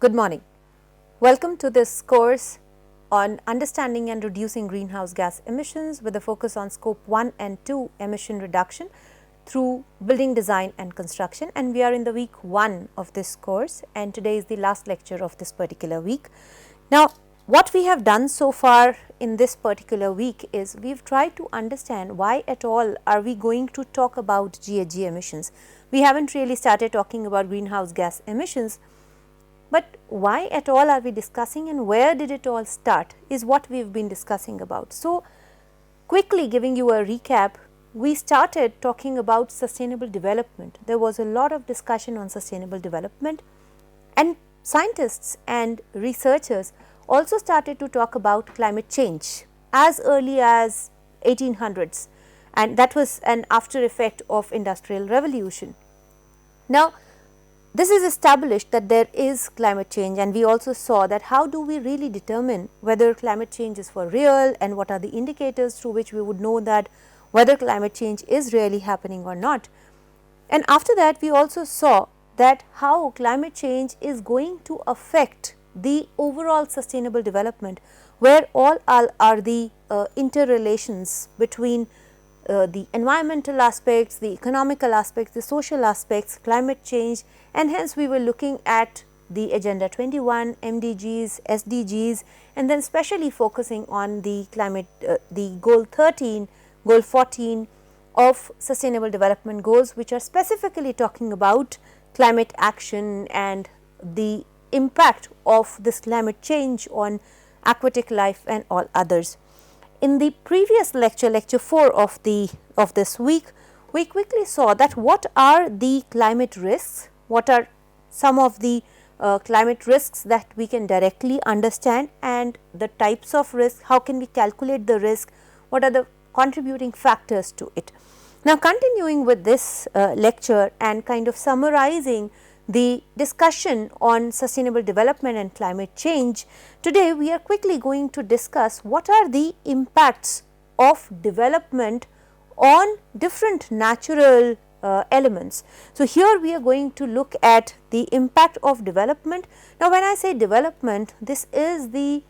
Good morning. Welcome to this course on understanding and reducing greenhouse gas emissions with a focus on scope 1 and 2 emission reduction through building design and construction, and we are in the week 1 of this course, and today is the last lecture of this particular week. Now, what we have done so far in this particular week is we have tried to understand why at all are we going to talk about GHG emissions. We haven't really started talking about greenhouse gas emissions, but why at all are we discussing and where did it all start is what we have been discussing about. So, quickly giving you a recap, we started talking about sustainable development. There was a lot of discussion on sustainable development, and scientists and researchers also started to talk about climate change as early as 1800s, and that was an after effect of industrial revolution. Now, this is established that there is climate change, and we also saw that how do we really determine whether climate change is for real and what are the indicators through which we would know that whether climate change is really happening or not. And after that we also saw that how climate change is going to affect the overall sustainable development, where all are the interrelations between the environmental aspects, the economical aspects, the social aspects, climate change, and hence we were looking at the Agenda 21, MDGs, SDGs, and then specially focusing on the climate, the goal 13, goal 14 of sustainable development goals, which are specifically talking about climate action and the impact of this climate change on aquatic life and all others. In the previous lecture, lecture 4 of this week, we quickly saw that what are the climate risks, what are some of the climate risks that we can directly understand, and the types of risk, how can we calculate the risk, what are the contributing factors to it. Now, continuing with this lecture and kind of summarizing the discussion on sustainable development and climate change, today we are quickly going to discuss what are the impacts of development on different natural elements. So, here we are going to look at the impact of development. Now, when I say development, this is the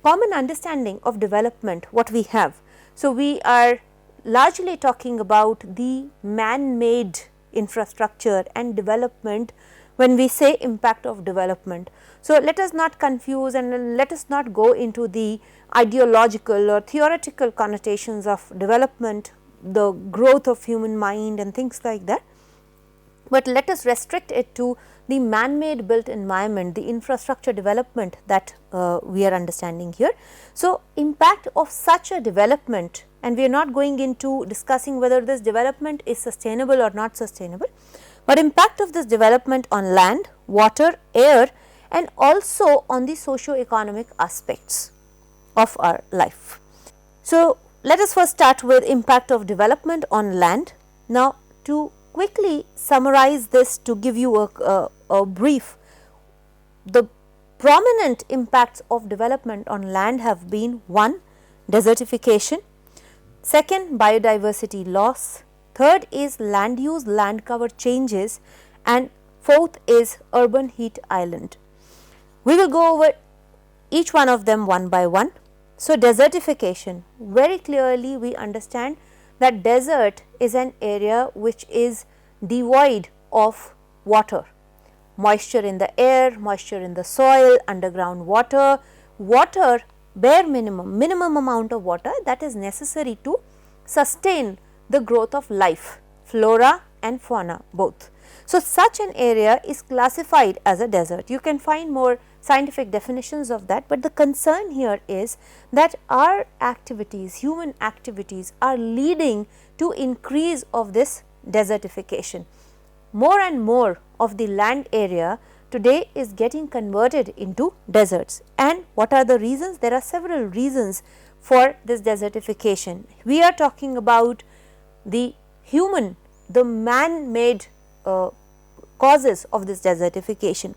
common understanding of development what we have. So, we are largely talking about the man-made infrastructure and development when we say impact of development. So, let us not confuse and let us not go into the ideological or theoretical connotations of development, the growth of human mind and things like that, but let us restrict it to the man-made built environment, the infrastructure development that we are understanding here. So, impact of such a development, and we are not going into discussing whether this development is sustainable or not sustainable, but impact of this development on land, water, air, and also on the socio-economic aspects of our life. So, let us first start with impact of development on land. Now, to quickly summarize this, to give you a brief, the prominent impacts of development on land have been: 1, desertification; 2nd, biodiversity loss; 3rd is land use, land cover changes; and 4th is urban heat island. We will go over each one of them one by one. So, desertification, very clearly we understand that desert is an area which is devoid of water, moisture in the air, moisture in the soil, underground water, bare minimum amount of water that is necessary to sustain the growth of life, flora and fauna both. So, such an area is classified as a desert. You can find more scientific definitions of that, but the concern here is that our activities, human activities, are leading to increase of this desertification. More and more of the land area today is getting converted into deserts. And what are the reasons? There are several reasons for this desertification. We are talking about the man-made causes of this desertification.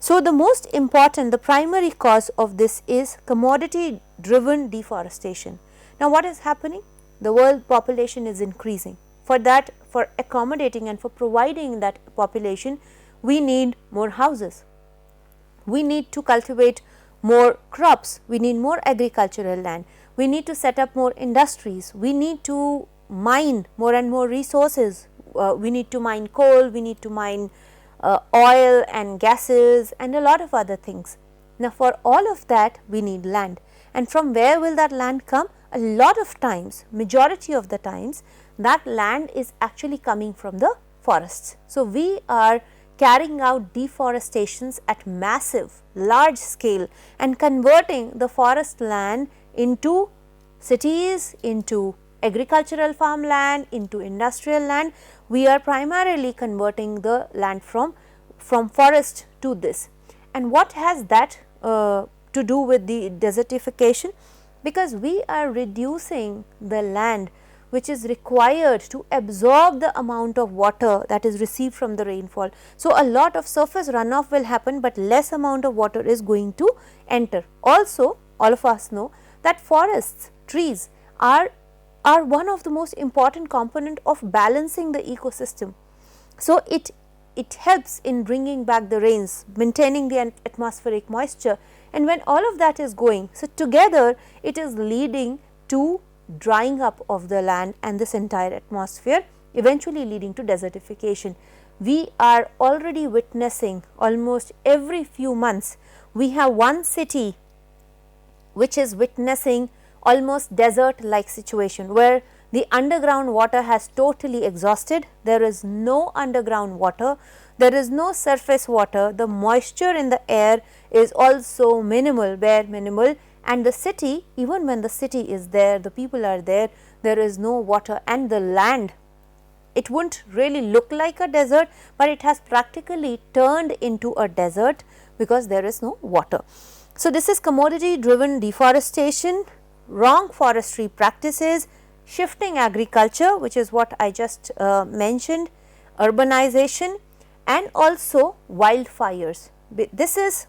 So, the most important, the primary cause of this is commodity driven deforestation. Now, what is happening? The world population is increasing. For that, for accommodating and for providing that population, we need more houses. we need to cultivate more crops, we need more agricultural land, we need to set up more industries, we need to mine more and more resources, we need to mine coal, we need to mine oil and gases and a lot of other things. Now, for all of that we need land, and from where will that land come? A lot of times, majority of the times, that land is actually coming from the forests. So, we are carrying out deforestations at massive, large scale and converting the forest land into cities, into agricultural farmland, into industrial land. We are primarily converting the land from forest to this. And what has that to do with the desertification? Because we are reducing the land which is required to absorb the amount of water that is received from the rainfall. So, a lot of surface runoff will happen, but less amount of water is going to enter. Also, all of us know that forests, trees are one of the most important component of balancing the ecosystem. So, it helps in bringing back the rains, maintaining the atmospheric moisture, and when all of that is going, so together it is leading to drying up of the land and this entire atmosphere, eventually leading to desertification. We are already witnessing almost every few months, we have one city which is witnessing almost desert like situation, where the underground water has totally exhausted, there is no underground water, there is no surface water, the moisture in the air is also minimal, bare minimal, and the city, even when the city is there, the people are there, there is no water, and the land, it wouldn't really look like a desert, but it has practically turned into a desert because there is no water. So, this is commodity driven deforestation, wrong forestry practices, shifting agriculture, which is what I just mentioned, urbanization, and also wildfires. This is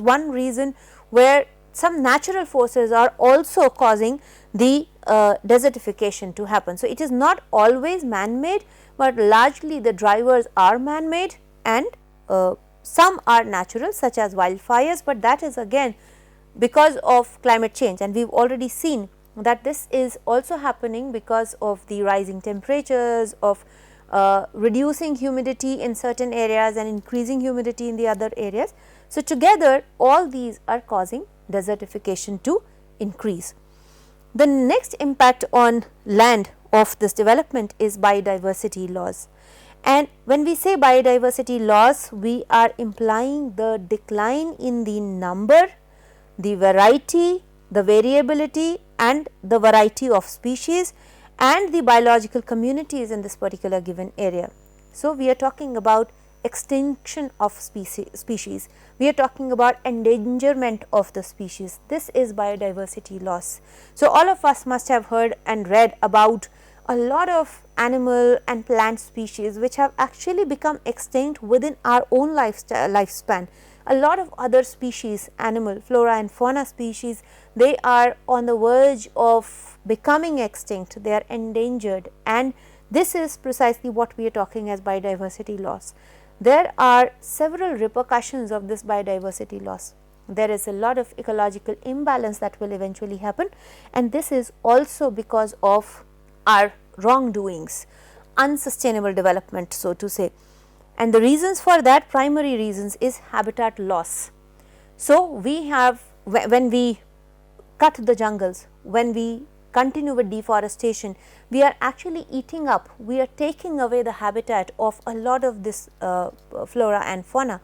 one reason where some natural forces are also causing the desertification to happen. So, it is not always man-made, but largely the drivers are man-made and some are natural, such as wildfires, but that is again because of climate change, and we have already seen that this is also happening because of the rising temperatures, of reducing humidity in certain areas and increasing humidity in the other areas. So, together all these are causing desertification to increase. The next impact on land of this development is biodiversity loss, and when we say biodiversity loss, we are implying the decline in the number, the variety, the variability and the variety of species and the biological communities in this particular given area. So, we are talking about extinction of species, we are talking about endangerment of the species. This is biodiversity loss. So, all of us must have heard and read about a lot of animal and plant species which have actually become extinct within our own lifespan. A lot of other species, animal, flora and fauna species, they are on the verge of becoming extinct, they are endangered, and this is precisely what we are talking as biodiversity loss. There are several repercussions of this biodiversity loss. There is a lot of ecological imbalance that will eventually happen, and this is also because of our wrongdoings, unsustainable development, so to say. And the reasons for that, primary reasons, is habitat loss. So, we have, when we cut the jungles, when we continue with deforestation, we are actually eating up, we are taking away the habitat of a lot of this flora and fauna,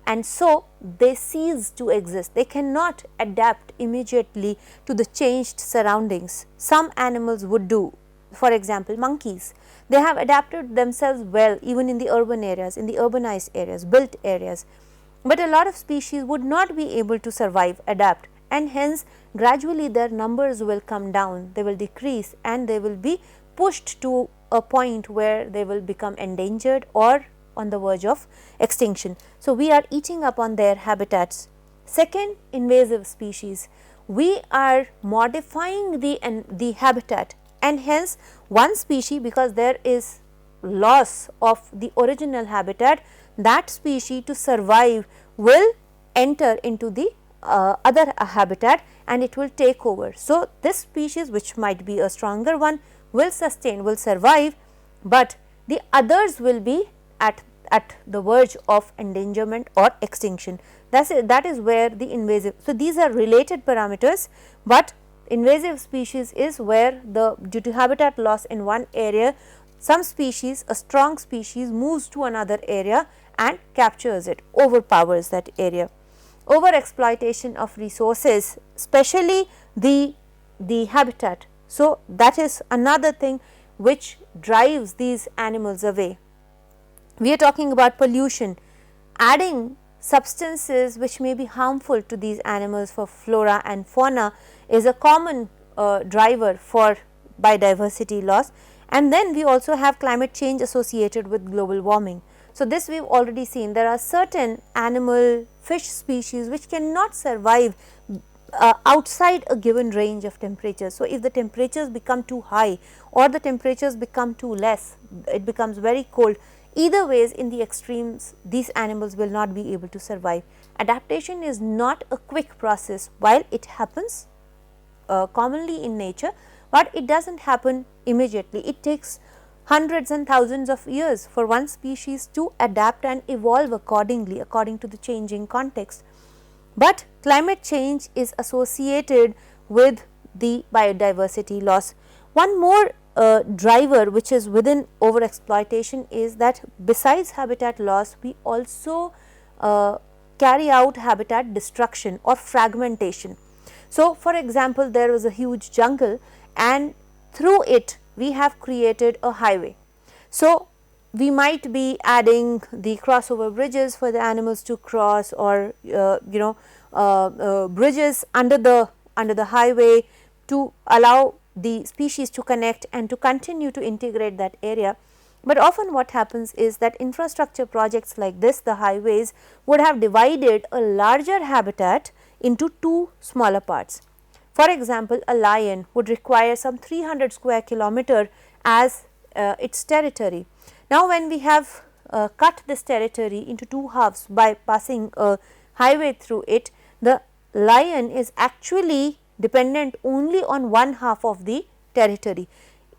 and so they cease to exist. They cannot adapt immediately to the changed surroundings. Some animals would do, for example, monkeys. They have adapted themselves well even in the urban areas, in the urbanized areas, built areas, but a lot of species would not be able to survive, adapt, and hence gradually their numbers will come down, they will decrease, and they will be pushed to a point where they will become endangered or on the verge of extinction. So, we are eating up on their habitats. Second, invasive species. We are modifying the habitat, and hence one species, because there is loss of the original habitat, that species to survive will enter into the other habitat and it will take over. So, this species, which might be a stronger one, will sustain, will survive, but the others will be at the verge of endangerment or extinction. That is where the invasive. So, these are related parameters, but invasive species is where due to habitat loss in one area, some species, a strong species, moves to another area and captures it, overpowers that area. Over exploitation of resources, especially the habitat. So, that is another thing which drives these animals away. We are talking about pollution, adding substances which may be harmful to these animals for flora and fauna is a common driver for biodiversity loss. And then we also have climate change associated with global warming. So, this we have already seen, there are certain animal fish species which cannot survive outside a given range of temperatures. So, if the temperatures become too high or the temperatures become too less, it becomes very cold, either ways in the extremes these animals will not be able to survive. Adaptation is not a quick process, while it happens commonly in nature, but it does not happen immediately. It takes hundreds and thousands of years for one species to adapt and evolve accordingly, according to the changing context. But climate change is associated with the biodiversity loss. One more driver which is within overexploitation is that besides habitat loss, we also carry out habitat destruction or fragmentation. So, for example, there was a huge jungle and through it we have created a highway. So, we might be adding the crossover bridges for the animals to cross, or bridges under the highway to allow the species to connect and to continue to integrate that area. But often what happens is that infrastructure projects like this, the highways, would have divided a larger habitat into two smaller parts. For example, a lion would require some 300 square kilometer as its territory. Now, when we have cut this territory into two halves by passing a highway through it, the lion is actually dependent only on one half of the territory.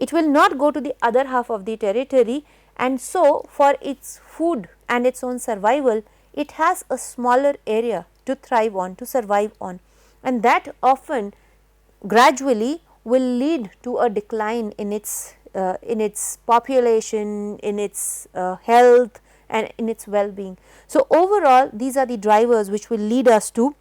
It will not go to the other half of the territory, and so for its food and its own survival, it has a smaller area to thrive on, to survive on, and that often gradually will lead to a decline in its population, in its health and in its well-being. So, overall these are the drivers which will lead us to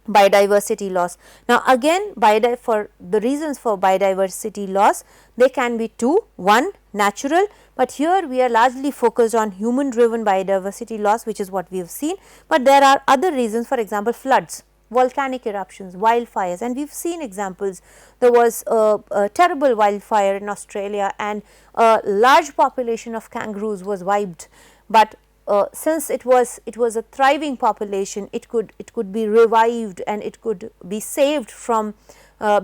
biodiversity loss. Now, again for the reasons for biodiversity loss, they can be two: one, natural, but here we are largely focused on human driven biodiversity loss, which is what we have seen, but there are other reasons, for example, floods, volcanic eruptions, wildfires, and we have seen examples. There was a terrible wildfire in Australia and a large population of kangaroos was wiped, but since it was a thriving population, it could be revived and it could be saved from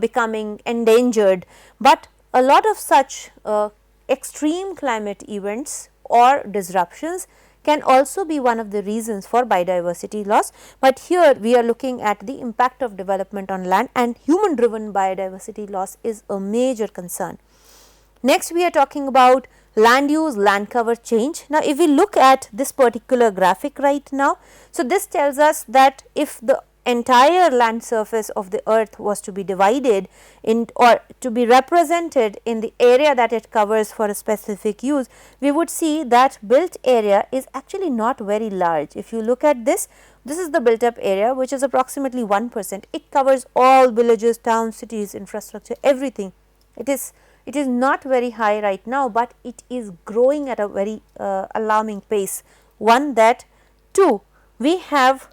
becoming endangered. But a lot of such extreme climate events or disruptions can also be one of the reasons for biodiversity loss, but here we are looking at the impact of development on land, and human driven biodiversity loss is a major concern. Next, we are talking about land use, land cover change. Now, if we look at this particular graphic right now, so this tells us that if the entire land surface of the earth was to be divided in or to be represented in the area that it covers for a specific use, we would see that built area is actually not very large. If you look at this, this is the built up area, which is approximately 1%. It covers all villages, towns, cities, infrastructure, everything. It is not very high right now, but it is growing at a very alarming pace. One, that. Two, we have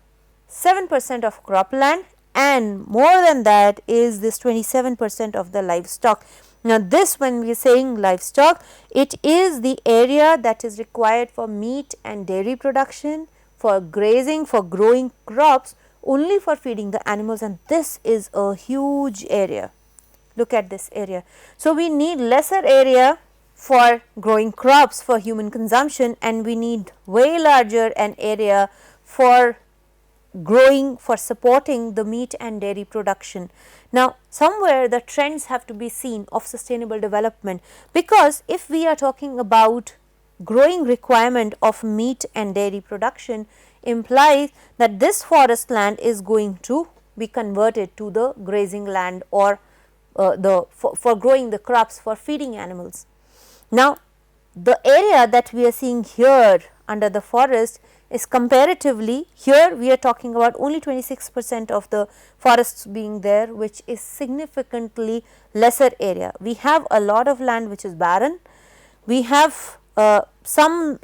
7% of cropland, and more than that is this 27% of the livestock. Now, this, when we are saying livestock, it is the area that is required for meat and dairy production, for grazing, for growing crops, only for feeding the animals, and this is a huge area. Look at this area. So, we need lesser area for growing crops for human consumption, and we need way larger an area for growing for supporting the meat and dairy production. Now, somewhere the trends have to be seen of sustainable development, because if we are talking about growing requirement of meat and dairy production, implies that this forest land is going to be converted to the grazing land, or for growing the crops for feeding animals. Now, the area that we are seeing here under the forest is comparatively, here we are talking about only 26% of the forests being there, which is significantly lesser area. We have a lot of land which is barren. We have some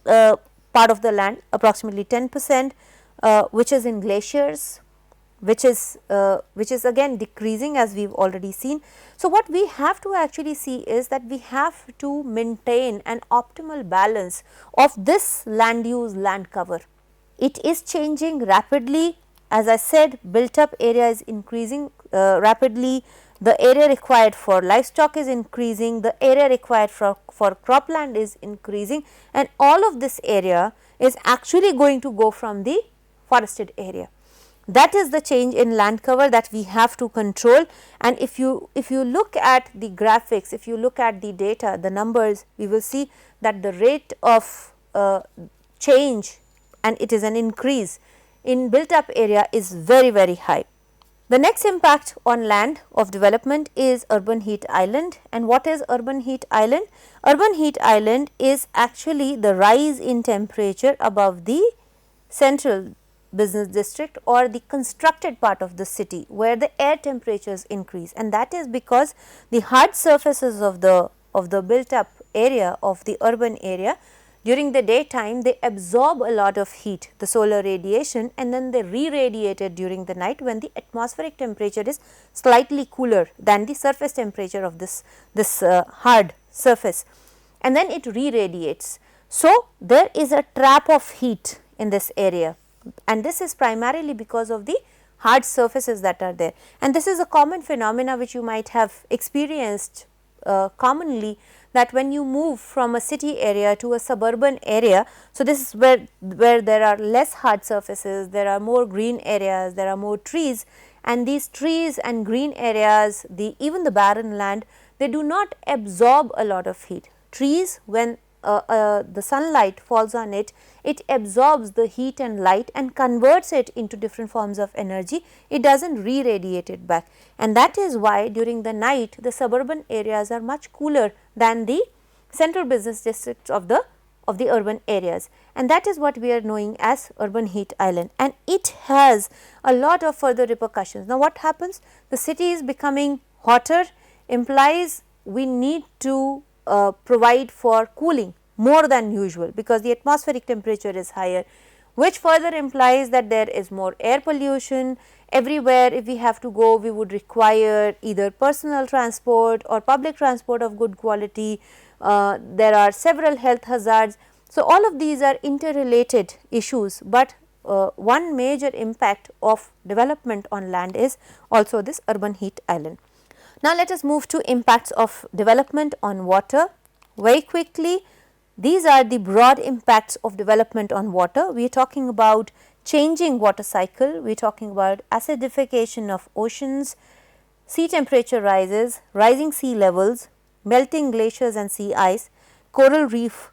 part of the land, approximately 10%, which is in glaciers, which is again decreasing, as we have already seen. So, what we have to actually see is that we have to maintain an optimal balance of this land use, land cover. It is changing rapidly. As I said, built up area is increasing rapidly, the area required for livestock is increasing, the area required for cropland is increasing, and all of this area is actually going to go from the forested area. That is the change in land cover that we have to control. And if you look at the graphics, if you look at the data, the numbers, we will see that the rate of change, and it is an increase in built up area, is very, very high. The next impact on land of development is urban heat island. And what is urban heat island? Urban heat island is actually the rise in temperature above the central business district or the constructed part of the city, where the air temperatures increase, and that is because the hard surfaces of the built up area of the urban area, during the daytime they absorb a lot of heat, the solar radiation, and then they re-radiate it during the night when the atmospheric temperature is slightly cooler than the surface temperature of this hard surface, and then it re-radiates. So, there is a trap of heat in this area, and this is primarily because of the hard surfaces that are there, and this is a common phenomena which you might have experienced commonly, that when you move from a city area to a suburban area. So, this is where there are less hard surfaces, there are more green areas, there are more trees, and these trees and green areas, even the barren land, they do not absorb a lot of heat. Trees, when the sunlight falls on it, it absorbs the heat and light and converts it into different forms of energy. It does not re-radiate it back, and that is why during the night the suburban areas are much cooler than the central business districts of the urban areas, and that is what we are knowing as urban heat island, and it has a lot of further repercussions. Now, what happens? The city is becoming hotter, implies we need to provide for cooling more than usual, because the atmospheric temperature is higher, which further implies that there is more air pollution. Everywhere if we have to go, we would require either personal transport or public transport of good quality. There are several health hazards. So, all of these are interrelated issues, but one major impact of development on land is also this urban heat island. Now, let us move to impacts of development on water. Very quickly, these are the broad impacts of development on water. We are talking about changing water cycle, we are talking about acidification of oceans, sea temperature rises, rising sea levels, melting glaciers and sea ice, coral reef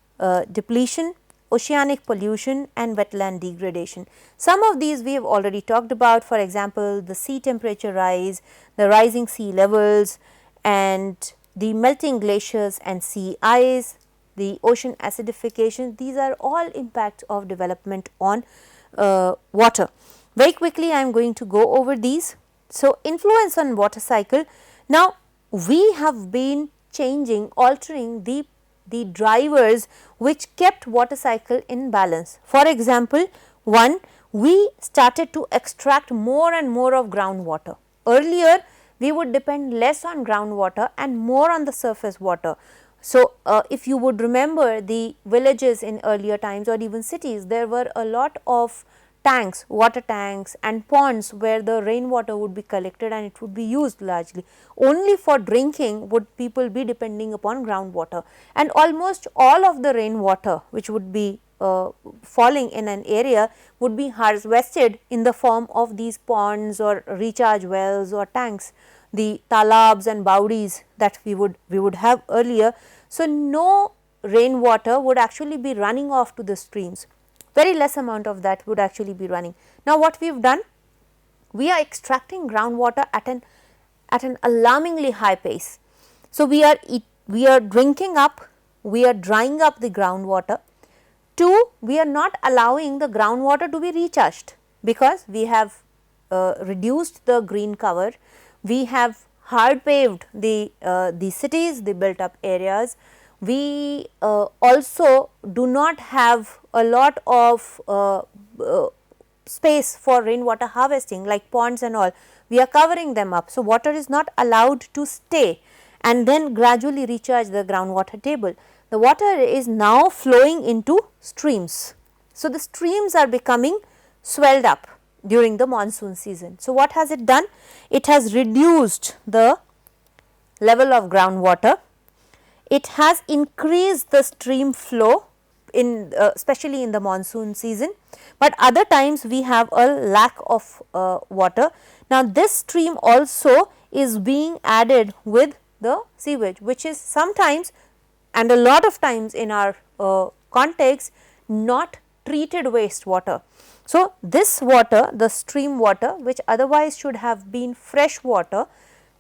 depletion, oceanic pollution, and wetland degradation. Some of these we have already talked about, for example, the sea temperature rise, the rising sea levels, and the melting glaciers and sea ice, the ocean acidification. These are all impacts of development on water. Very quickly I am going to go over these. So, influence on water cycle. Now, we have been changing, altering the drivers which kept water cycle in balance. For example, one, we started to extract more and more of groundwater. Earlier, we would depend less on groundwater and more on the surface water. So, if you would remember the villages in earlier times or even cities, there were a lot of tanks, water tanks and ponds where the rainwater would be collected and it would be used largely. Only for drinking would people be depending upon groundwater, and almost all of the rainwater which would be falling in an area would be harvested in the form of these ponds or recharge wells or tanks, the talabs and bawdis that we would have earlier. So, no rainwater would actually be running off to the streams, very less amount of that would actually be running. Now, what we have done? We are extracting groundwater at an alarmingly high pace. So, we are drinking up, we are drying up the groundwater. 2, we are not allowing the groundwater to be recharged, because we have reduced the green cover, we have hard paved the cities, the built up areas. We also do not have a lot of space for rainwater harvesting like ponds and all, we are covering them up. So, water is not allowed to stay and then gradually recharge the groundwater table. The water is now flowing into streams. So, the streams are becoming swelled up during the monsoon season. So, what has it done? It has reduced the level of groundwater, it has increased the stream flow in especially in the monsoon season, but other times we have a lack of water. Now, this stream also is being added with the sewage, which is sometimes and a lot of times in our context not treated wastewater. So, this water, the stream water, which otherwise should have been fresh water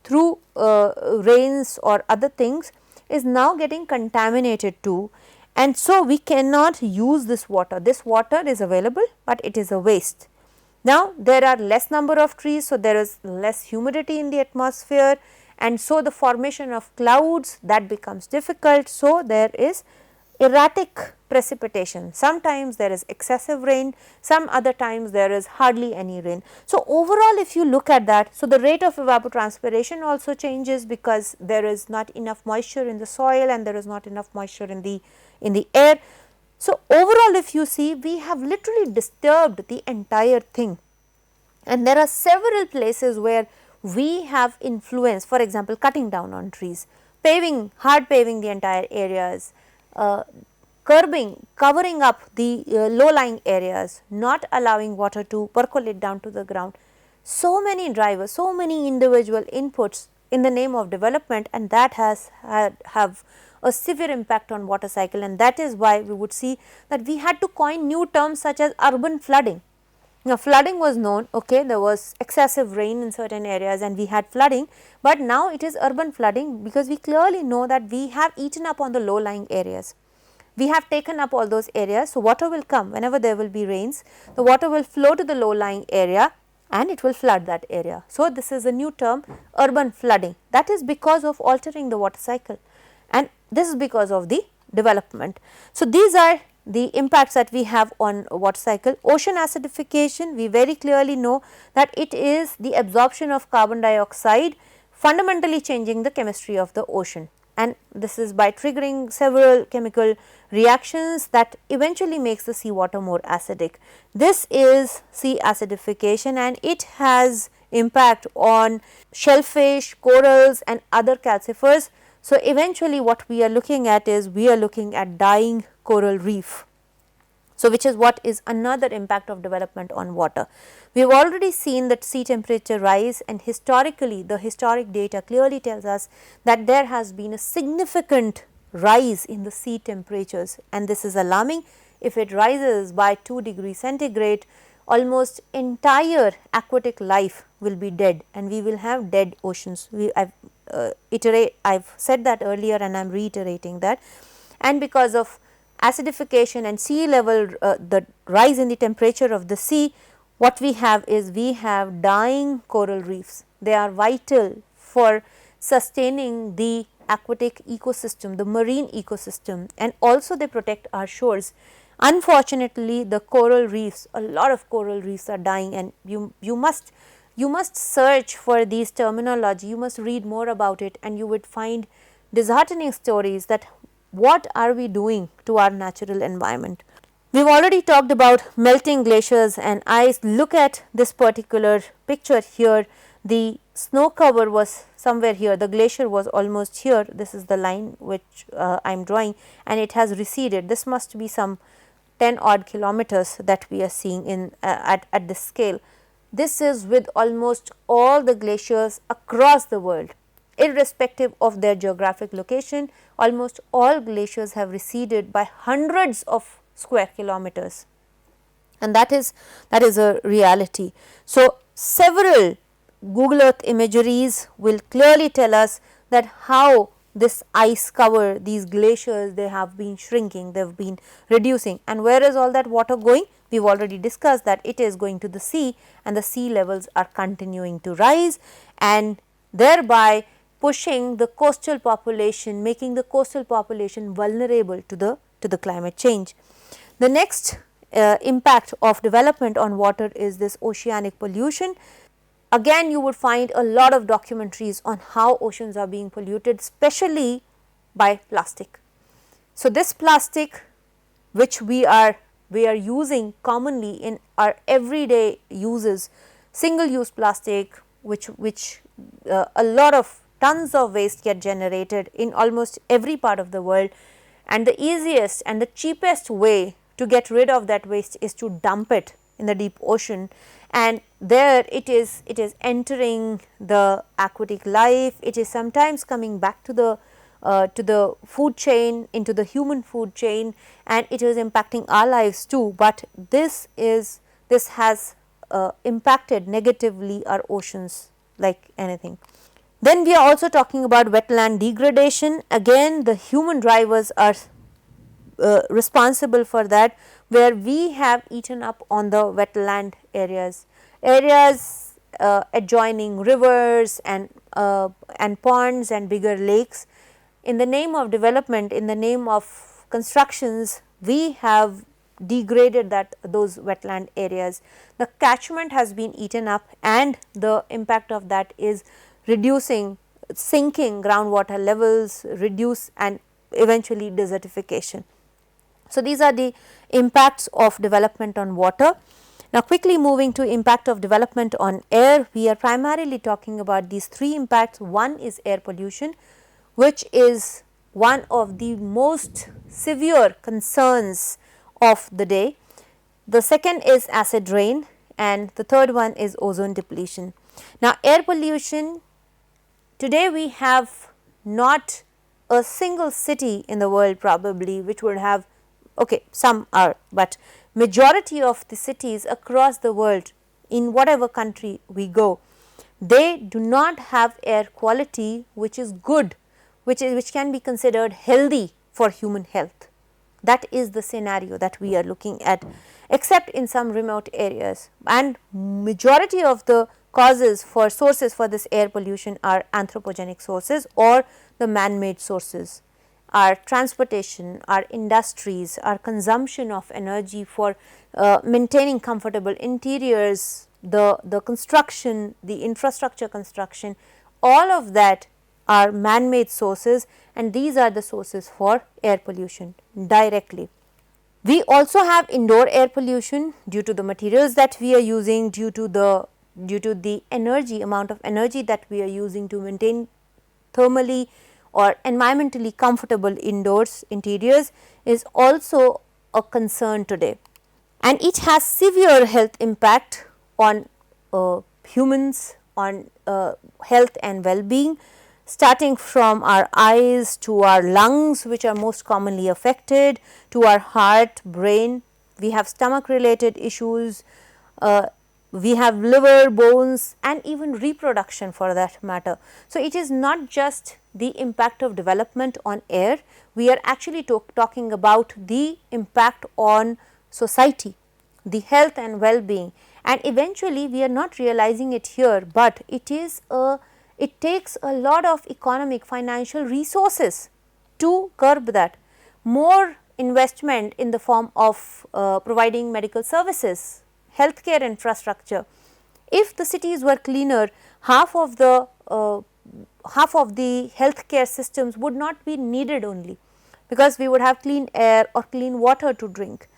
through rains or other things, is now getting contaminated too, and so we cannot use this water. This water is available, but it is a waste. Now, there are less number of trees, so there is less humidity in the atmosphere, and so the formation of clouds that becomes difficult. So, there is erratic precipitation, sometimes there is excessive rain, some other times there is hardly any rain. So, overall if you look at that, so the rate of evapotranspiration also changes because there is not enough moisture in the soil and there is not enough moisture in the air. So, overall if you see, we have literally disturbed the entire thing, and there are several places where we have influence, for example, cutting down on trees, paving, hard paving the entire areas, covering up the low lying areas, not allowing water to percolate down to the ground. So many drivers, so many individual inputs in the name of development, and that has have a severe impact on water cycle, and that is why we would see that we had to coin new terms such as urban flooding. Now, flooding was known, okay, there was excessive rain in certain areas and we had flooding, but now it is urban flooding because we clearly know that we have eaten up on the low lying areas. We have taken up all those areas, so water will come whenever there will be rains, the water will flow to the low lying area and it will flood that area. So, this is a new term, urban flooding, that is because of altering the water cycle, and this is because of the development. So, these are the impacts that we have on water cycle. Ocean acidification, we very clearly know that it is the absorption of carbon dioxide fundamentally changing the chemistry of the ocean, and this is by triggering several chemical reactions that eventually makes the seawater more acidic. This is sea acidification and it has impact on shellfish, corals and other calcifers. So, eventually what we are looking at is we are looking at dying coral reef. So, which is what is another impact of development on water. We have already seen that sea temperature rise, and historically the historic data clearly tells us that there has been a significant rise in the sea temperatures, and this is alarming. If it rises by 2 degrees centigrade, almost entire aquatic life will be dead and we will have dead oceans. I have said that earlier and I am reiterating that, and because of acidification and sea level, the rise in the temperature of the sea, what we have is we have dying coral reefs. They are vital for sustaining the aquatic ecosystem, the marine ecosystem, and also they protect our shores. Unfortunately, the coral reefs, a lot of coral reefs are dying, and you must search for these terminology, you must read more about it, and you would find disheartening stories that what are we doing to our natural environment. We have already talked about melting glaciers, and I look at this particular picture here. The snow cover was somewhere here, the glacier was almost here, this is the line which I am drawing, and it has receded. This must be some 10 odd kilometers that we are seeing in at this scale. This is with almost all the glaciers across the world. Irrespective of their geographic location, almost all glaciers have receded by hundreds of square kilometers, and that is a reality. So, several Google Earth imageries will clearly tell us that how this ice cover, these glaciers, they have been shrinking, they have been reducing, and where is all that water going? We have already discussed that it is going to the sea, and the sea levels are continuing to rise, and thereby pushing the coastal population, making the coastal population vulnerable to the climate change. The next impact of development on water is this oceanic pollution. Again, you would find a lot of documentaries on how oceans are being polluted, especially by plastic. So, this plastic which we are using commonly in our everyday uses, single use plastic, which a lot of tons of waste get generated in almost every part of the world, and the easiest and the cheapest way to get rid of that waste is to dump it in the deep ocean, and there it is entering the aquatic life. It is sometimes coming back to the food chain, into the human food chain, and it is impacting our lives too, but this has impacted negatively our oceans like anything. Then we are also talking about wetland degradation. Again, the human drivers are responsible for that, where we have eaten up on the wetland areas adjoining rivers and ponds and bigger lakes. In the name of development, in the name of constructions, we have degraded those wetland areas. The catchment has been eaten up, and the impact of that is reducing, sinking groundwater levels, reduce and eventually desertification. So, these are the impacts of development on water. Now, quickly moving to impact of development on air, we are primarily talking about these three impacts. One is air pollution, which is one of the most severe concerns of the day. The second is acid rain, and the third one is ozone depletion. Now, air pollution, today we have not a single city in the world probably which would have, okay, some are, but majority of the cities across the world, in whatever country we go, they do not have air quality which is good, which can be considered healthy for human health. That is the scenario that we are looking at, except in some remote areas, and majority of the sources for this air pollution are anthropogenic sources or the man-made sources. Our transportation, our industries, our consumption of energy for maintaining comfortable interiors, the construction, the infrastructure construction, all of that are man-made sources, and these are the sources for air pollution directly. We also have indoor air pollution due to the materials that we are using, due to the amount of energy that we are using to maintain thermally or environmentally comfortable interiors is also a concern today, and it has severe health impact on humans, on health and well-being, starting from our eyes to our lungs, which are most commonly affected, to our heart, brain. We have stomach related issues, we have liver, bones, and even reproduction for that matter. So, it is not just the impact of development on air, we are actually talking about the impact on society, the health and well-being, and eventually we are not realizing it here, but it takes a lot of economic, financial resources to curb that. More investment in the form of providing medical services, healthcare infrastructure. If the cities were cleaner, half of the healthcare systems would not be needed only, because we would have clean air or clean water to drink.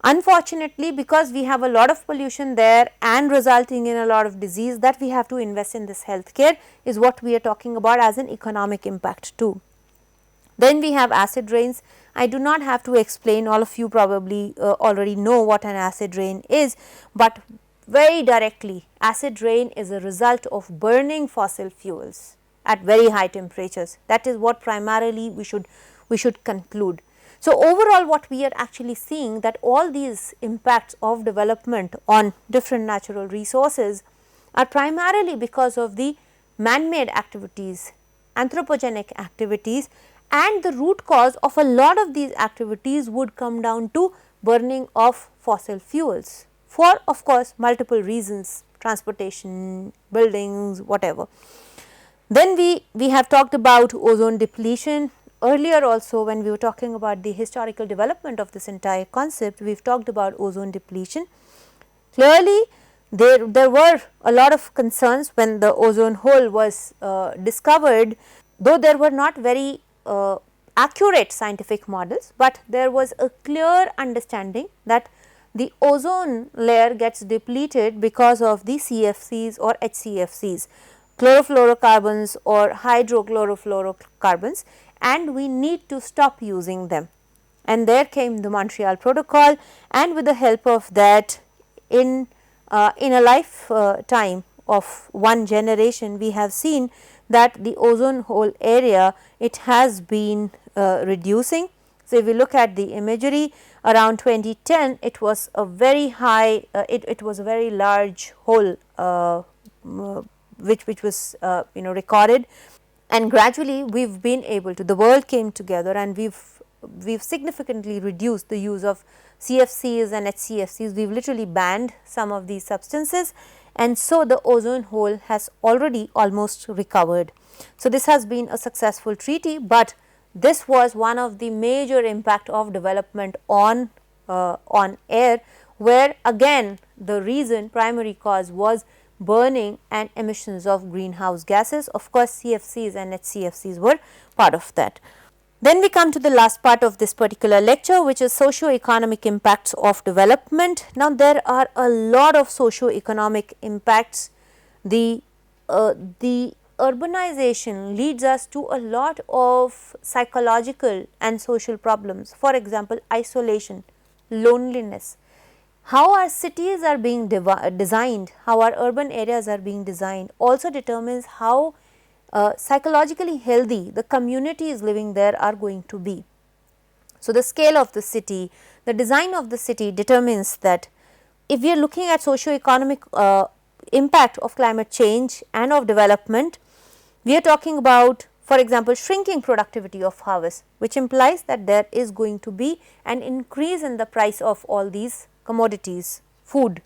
Unfortunately, because we have a lot of pollution there and resulting in a lot of disease, that we have to invest in this healthcare is what we are talking about as an economic impact too. Then we have acid rains. I do not have to explain, all of you probably already know what an acid rain is, but very directly acid rain is a result of burning fossil fuels at very high temperatures. That is what primarily we should conclude. So, overall what we are actually seeing, that all these impacts of development on different natural resources are primarily because of the man-made activities, anthropogenic activities, and the root cause of a lot of these activities would come down to burning of fossil fuels for, of course, multiple reasons: transportation, buildings, whatever. Then we have talked about ozone depletion. Earlier also, when we were talking about the historical development of this entire concept, we have talked about ozone depletion. Clearly, there were a lot of concerns when the ozone hole was discovered, though there were not very accurate scientific models, but there was a clear understanding that the ozone layer gets depleted because of the CFCs or HCFCs, chlorofluorocarbons or hydrochlorofluorocarbons, and we need to stop using them. And there came the Montreal Protocol, and with the help of that, in a lifetime of one generation, we have seen that the ozone hole area, it has been reducing. So, if we look at the imagery around 2010, it was a very high, it was a very large hole which was recorded, and gradually we have been able to, the world came together and we have significantly reduced the use of CFCs and HCFCs. We have literally banned some of these substances, and so the ozone hole has already almost recovered. So, this has been a successful treaty, but this was one of the major impact of development on air, where again the reason, primary cause, was burning and emissions of greenhouse gases. Of course, CFCs and HCFCs were part of that. Then we come to the last part of this particular lecture, which is socio-economic impacts of development. Now, there are a lot of socio-economic impacts. The urbanization leads us to a lot of psychological and social problems. For example, isolation, loneliness. How our cities are being designed, how our urban areas are being designed, also determines how psychologically healthy the communities living there are going to be. So, the scale of the city, the design of the city determines that. If we are looking at socio-economic impact of climate change and of development, we are talking about, for example, shrinking productivity of harvest, which implies that there is going to be an increase in the price of all these commodities, food,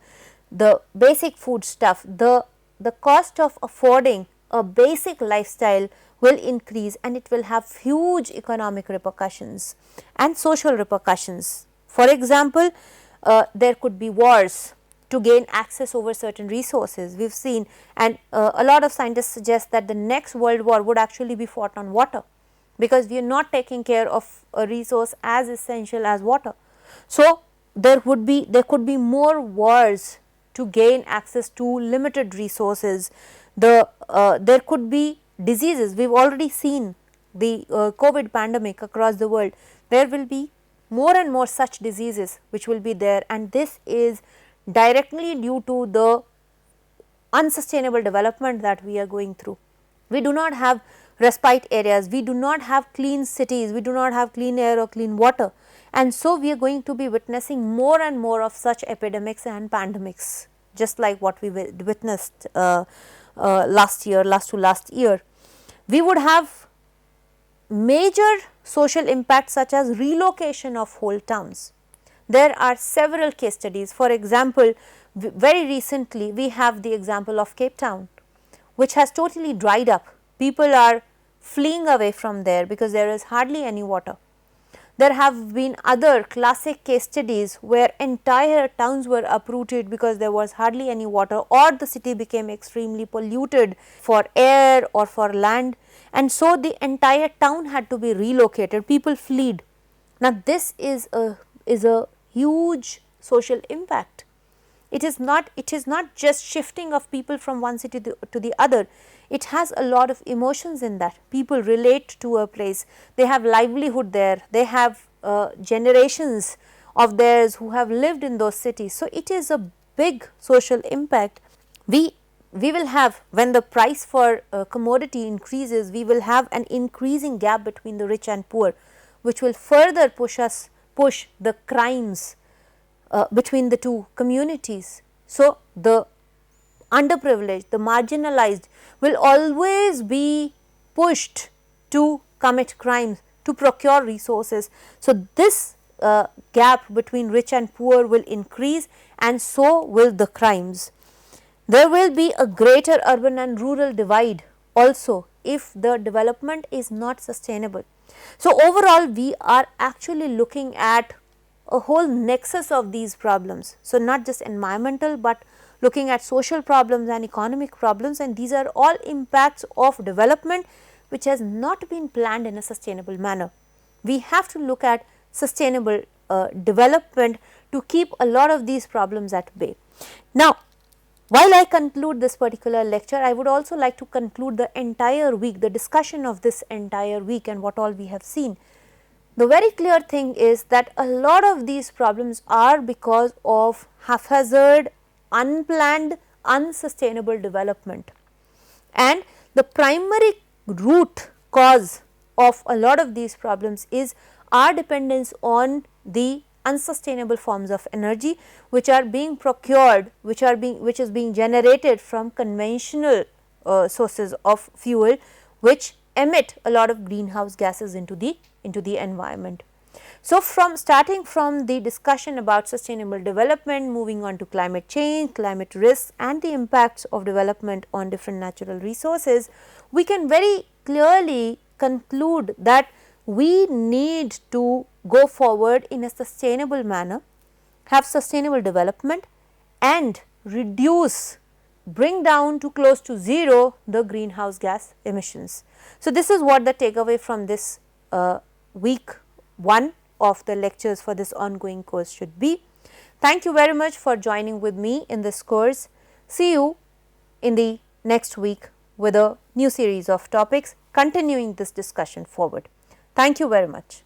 the basic food stuff, the cost of affording a basic lifestyle will increase, and it will have huge economic repercussions and social repercussions. For example, there could be wars to gain access over certain resources. We have seen, and a lot of scientists suggest that the next world war would actually be fought on water, because we are not taking care of a resource as essential as water. So, there could be more wars to gain access to limited resources. There could be diseases. We have already seen the COVID pandemic across the world. There will be more and more such diseases which will be there, and this is directly due to the unsustainable development that we are going through. We do not have respite areas, we do not have clean cities, we do not have clean air or clean water, and so we are going to be witnessing more and more of such epidemics and pandemics, just like what we witnessed last year. We would have major social impacts such as relocation of whole towns. There are several case studies. For example, very recently we have the example of Cape Town, which has totally dried up. People are fleeing away from there because there is hardly any water. There have been other classic case studies where entire towns were uprooted because there was hardly any water, or the city became extremely polluted for air or for land, and so the entire town had to be relocated. People fled. Now, this is a huge social impact. It is not just shifting of people from one city to the other. it has a lot of emotions in that. People relate to a place, they have livelihood there, they have generations of theirs who have lived in those cities. So, it is a big social impact. We will have, when the price for commodity increases, we will have an increasing gap between the rich and poor, which will further push the crimes between the two communities. So, the underprivileged, the marginalized will always be pushed to commit crimes, to procure resources. So, this gap between rich and poor will increase, and so will the crimes. There will be a greater urban and rural divide also if the development is not sustainable. So, overall we are actually looking at a whole nexus of these problems. So, not just environmental, but looking at social problems and economic problems, and these are all impacts of development which has not been planned in a sustainable manner. We have to look at sustainable development to keep a lot of these problems at bay. Now, while I conclude this particular lecture, I would also like to conclude the entire week, the discussion of this entire week and what all we have seen. The very clear thing is that a lot of these problems are because of haphazard, unplanned, unsustainable development, and the primary root cause of a lot of these problems is our dependence on the unsustainable forms of energy which are being procured, which is being generated from conventional sources of fuel, which emit a lot of greenhouse gases into the environment. So, starting from the discussion about sustainable development, moving on to climate change, climate risks and the impacts of development on different natural resources, we can very clearly conclude that we need to go forward in a sustainable manner, have sustainable development and bring down to close to zero the greenhouse gas emissions. So, this is what the takeaway from this week 1 of the lectures for this ongoing course should be. Thank you very much for joining with me in this course. See you in the next week with a new series of topics continuing this discussion forward. Thank you very much.